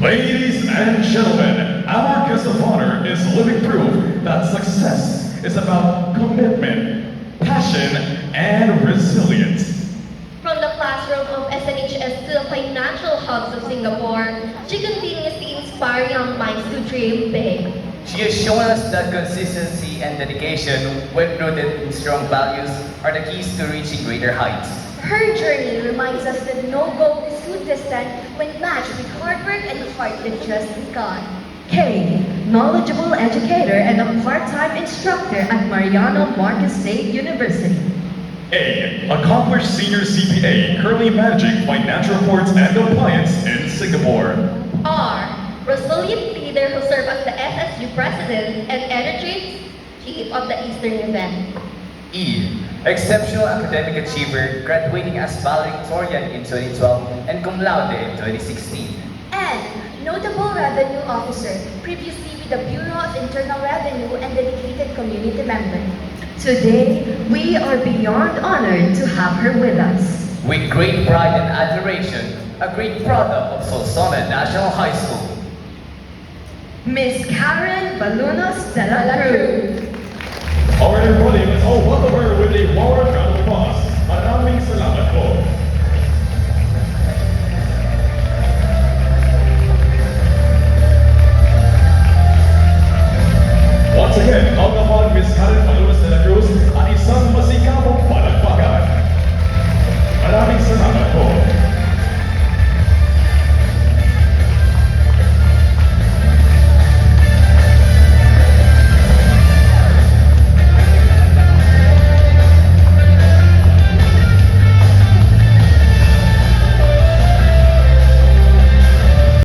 Ladies and gentlemen, our guest of honor is living proof that success is about commitment, passion, and resilience. From the classroom of SNHS to the financial hubs of Singapore, she continuously inspires young minds to dream big. She has shown us that consistency and dedication, when rooted in strong values, are the keys to reaching greater heights. Her journey reminds us that no goal is too distant when matched with hard work and a heart that trusts in God. K, knowledgeable educator and a part-time instructor at Mariano Marquez State University. A, accomplished senior CPA currently managing financial reports and compliance in Singapore. R, resilient leader who served as the SSU president and energy chief of the Eastern event. E, exceptional academic achiever, graduating as valedictorian in 2012 and cum laude in 2016. And notable revenue officer, previously with the Bureau of Internal Revenue and dedicated community member. Today, we are beyond honored to have her with us. With great pride and admiration, a great product of Solsona National High School. Miss Karen Balunos de la Cruz. Alright everybody, let's all welcome her with a warm round of applause. Maraming salamat po.